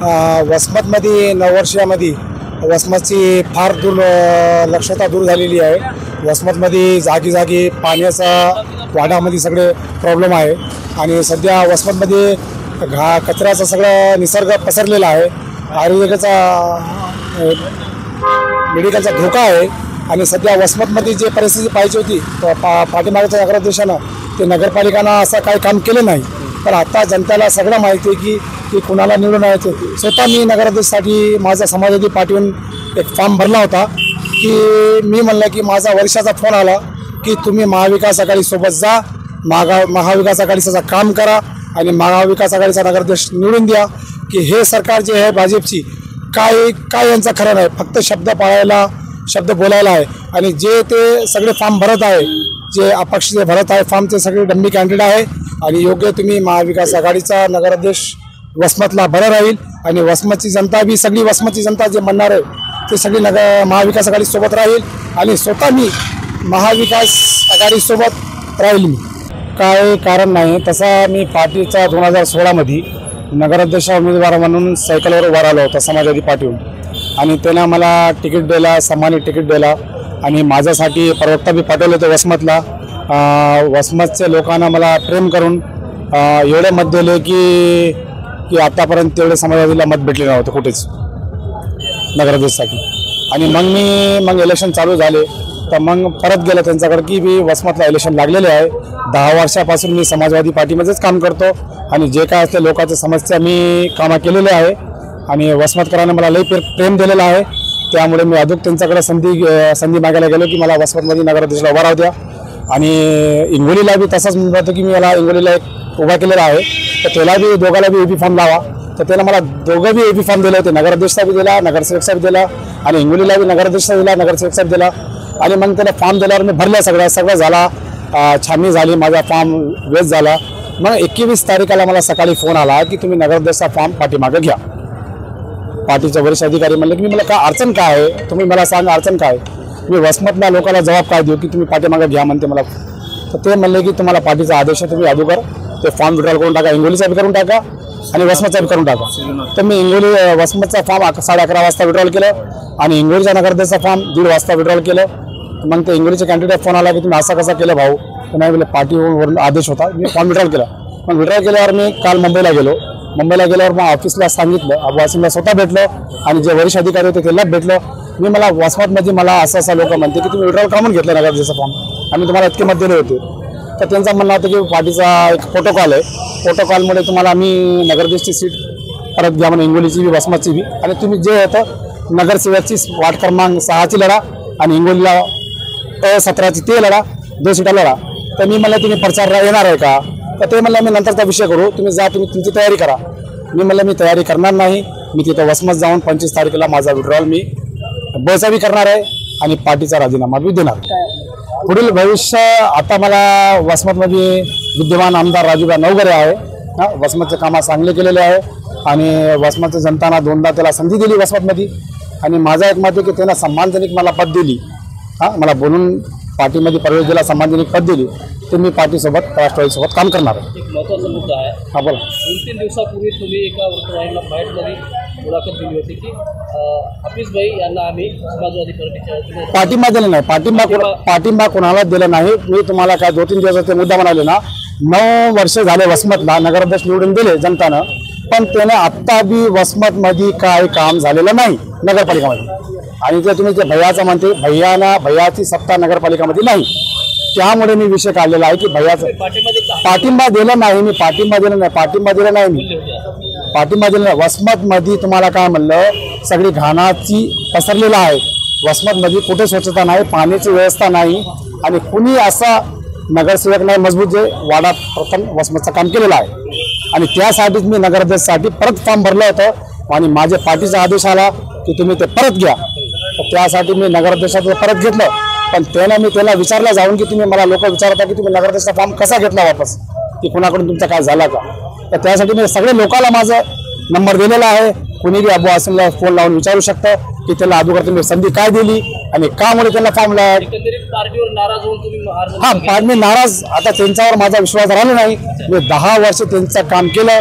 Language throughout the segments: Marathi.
वसमतमध्ये 9 वर्षामध्ये वसमतची फार लक्षता दूर झालेली आहे। वसमतमध्ये जागी जागी पाण्याचा वाडामध्ये सगळे प्रॉब्लेम आहे आणि सध्या वसमतमध्ये कचऱ्याचा सगळा निसर्ग पसरलेला आहे। आरोग्याचा मेडिकलचा धोका आहे आणि सध्या वसमतमध्ये जे परिस्थिती पाहिजे होती पाठीमागच्या नगराध्यक्षानं ते नगरपालिकानं असं काही काम केलं नाही। पण आता जनतेला सगळं माहिती आहे की कुणाला निवडून यायचं। स्वतः मी नगराध्यक्षासाठी माझा समाजवादी पार्टीहून एक फॉर्म भरला होता की मी म्हणलं की माझा वर्षाचा फोन आला की तुम्ही महाविकास आघाडीसोबत जा, महाविकास आघाडीचं काम करा आणि महाविकास आघाडीचा नगराध्यक्ष निवडून द्या। की हे सरकार जे आहे भाजपची काय यांचं खरं नाही, फक्त शब्द पाळायला शब्द बोलायला आहे आणि जे ते सगळे फॉर्म भरत आहे, जे अपक्ष जे भरत आहे फॉर्म ते सगळे डम्मी कॅन्डिडेट आहे आणि योग्य तुम्ही महाविकास आघाडीचा नगराध्यक्ष वसमतला बरं राहील आणि वसमतची जनता बी सगळी वसमतची जनता जे म्हणणार आहे ते सगळी महाविकास आघाडीसोबत राहील आणि स्वतः मी महाविकास आघाडीसोबत राहील। मी काय कारण नाही, तसा मी पार्टीचा 2016मध्ये नगराध्यक्ष उमेदवार म्हणून सायकलवर उभा राहिलो होता समाजवादी पार्टीहून आणि त्यानं मला तिकीट दिला, सन्मानित तिकीट दिला आणि माझ्यासाठी प्रवक्ता बी पाठवले होते वसमतला। वसमतच्या लोकांना मला प्रेम करून एवढे मत दिले की आतापर्यंत तेवढे समाजवादीला मत भेटले नव्हते कुठेच नगराध्यक्षासाठी। आणि मग इलेक्शन चालू झाले तर मग परत गेलं त्यांच्याकडे की मी वसमतला इलेक्शन लागलेले आहे। 10 वर्षापासून मी समाजवादी पार्टीमध्येच काम करतो आणि जे काय असते लोकांच्या समस्या मी कामं केलेले आहे आणि वसमतकरांना मला लई प्रेम दिलेलं आहे। त्यामुळे मी अजून त्यांच्याकडे संधी मागायला गेलो की मला वसमतमध्ये नगराध्यक्षाला उभा राहू द्या आणि इंगोलीला बी तसंच म्हणतो की मी मला इंगोलीला एक उभा केलेला आहे तर त्याला बी दोघाला बी एपी फॉर्म लावा तर त्याला मला दोघं बी एपी फॉर्म दिले होते, नगराध्यक्षचा बी दिला, नगरसेवकचा बी दिला आणि इंगोलीला बी नगराध्यक्षचा दिला, नगरसेवकचा बी दिला आणि मग त्याला फॉर्म दिल्यावर मी भरला सगळं झाला, छाननी झाली, माझा फॉर्म वेस्ट झाला। मग 21 तारखेला मला सकाळी फोन आला की तुम्ही नगराध्यक्षचा फॉर्म पाठीमागं घ्या। पार्टीचे वरिष्ठ अधिकारी म्हणले की मी मला काय अडचण काय आहे, तुम्ही मला सांगा अडचण काय। मी वसमतल्या लोकांना जबाब काय देऊ की तुम्ही पाठीमागं घ्या म्हणते मला। तर ते म्हणले की तुम्हाला पार्टीचा आदेश आहे, तुम्ही अगोदर ते फॉर्म विड्रॉल करून टाका, इंगोलीचा बी करून टाका आणि वसमतचा बी करून टाका। तर मी वसमतचा फॉर्म 11:30 वाजता विड्रॉल केलं आणि इंगोलीचा नगराध्यक्षचा फॉर्म 1:30 वाजता विड्रॉल केलं। मग ते इंगोलीचे कॅन्डिडेट फोन आला की तुम्ही असं कसं केलं भाऊ, तर नाही बोलले पार्टीवरून आदेश होता, मी फॉर्म विड्रॉल केला। मग विड्रॉल केल्यावर मी काल मुंबईला गेल्यावर मग ऑफिसला सांगितलं, अबू आसिमला स्वतः भेटलो आणि जे वरिष्ठ अधिकारी होते त्याला भेटलो। मी मला वसमतमध्ये मला असं लोक म्हणते की तुम्ही विड्रॉल का म्हणून घेतलं नगराध्यक्षचा फॉर्म, आम्ही तुम्हाला इतके मत दिले होते। तर त्यांचं म्हणणं होतं की पार्टीचा एक प्रोटोकॉल आहे, प्रोटोकॉलमुळे तुम्हाला आम्ही नगराध्यक्षची सीट परत घ्या म्हणून, इंगोलीची बी वसमतची बी, आणि तुम्ही जे होतं नगरसेवकची वार्ड क्रमांक 6ची लढा आणि इंगोलीला 17ची ते लढा, 2 सीटा लढा। तर मी म्हणलं तुम्ही प्रचारला येणार आहे का, तर ते म्हणलं मी नंतरचा विषय करू, तुम्ही जा, तुम्ही तुमची तयारी करा। मी म्हणलं मी तयारी करणार नाही, मी तिथं वसमत जाऊन 25 तारखेला माझा विड्रॉल मी बळचा बी करणार आहे आणि पार्टीचा राजीनामा बी देणार। पुढील भविष्य आता मला वसमतमध्ये विद्यमान आमदार राजूभाई नवघरे आहे, वसमतचे कामं चांगले केलेले आहे आणि वसमतच्या जनताना 2दा त्याला संधी दिली वसमतमध्ये आणि माझा एक मत आहे की त्यांना सन्मानजनक मला पद दिली, मला बोलून पार्टीमध्ये प्रवेश दिला, सन्मानजनक पद दिली, तर मी पार्टीसोबत राष्ट्रवादीसोबत काम करणार आहे। एक महत्त्वाचा मुद्दा आहे, हा बोला। 2-3 दिवसापूर्वी तुम्ही एका वृत्तवाहिनीला बाईटमध्ये मुलाखत दिली होती की हाफिज भाई यांना आम्ही समाजवादी पार्टीच्या पाठिंबा दिला नाही, पाठिंबा कोणाला दिला नाही। मी तुम्हाला काय 2-3 दिवसाचे मुद्दा म्हणाले ना, 9 वर्ष झाले वसमतला नगराध्यक्ष निवडून दिले जनतानं, पण त्याने आत्ता बी वसमतमध्ये काय काम झालेलं नाही नगरपालिकामध्ये। आणि जर तुम्ही ते भैयाचं म्हणते, भैयाची सत्ता नगरपालिकामध्ये नाही, त्यामुळे मी विषय काढलेला आहे की भैयाचं पाठिंबा दिला नाही, मी पाठिंबा दिला नाही। वसमतमध्ये तुम्हाला काय म्हणलं, सगळी घाणाची पसरलेलं आहे वसमतमध्ये, कुठे स्वच्छता नाही, पाण्याची व्यवस्था नाही आणि कुणी असा नगरसेवक नाही मजबूत जे वाडा प्रथम वसमतचं काम केलेलं आहे आणि त्यासाठीच मी नगराध्यक्षासाठी परत फॉर्म भरलं होतं आणि माझ्या पार्टीचा आदेश आला की तुम्ही ते परत घ्या, तर त्यासाठी मी नगराध्यक्षाचं परत घेतलं। पण मी त्याला विचारलं जाऊन की तुम्ही मला लोक विचारता की तुम्ही नगराध्यक्षाचा फॉर्म कसा घेतला वापस, की कुणाकडून तुमचा काय झाला का, तर त्यासाठी मी सगळे लोकांना माझा नंबर दिलेला आहे, कुणी बी अबू आसिमला फोन लावून विचारू शकतं की त्याला अगोदर तुम्ही संधी काय दिली आणि कामुळे त्याला फॉर्म लावला। पार्टीवर नाराज होऊन तुम्ही हा मी नाराज, आता त्यांच्यावर माझा विश्वास राहिला नाही। मी 10 वर्ष त्यांचं काम केलं,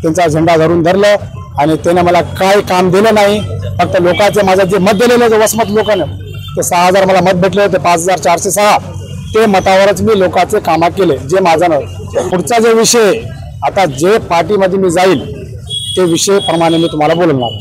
त्यांचा झेंडा धरलं आणि त्याने मला काय काम दिलं नाही. फक्त लोकांचे माझं जे मत दिलेलं होतं वसमत लोकांना ते 6,000 मला मत भेटले होते, 5,406 ते मतावरच मी लोकांचे कामं केले जे माझा नव्हतं. पुढचा जो विषय आता जे पार्टीमध्ये मी जाईल ते विषय प्रमाणे मी तुम्हाला बोलणार.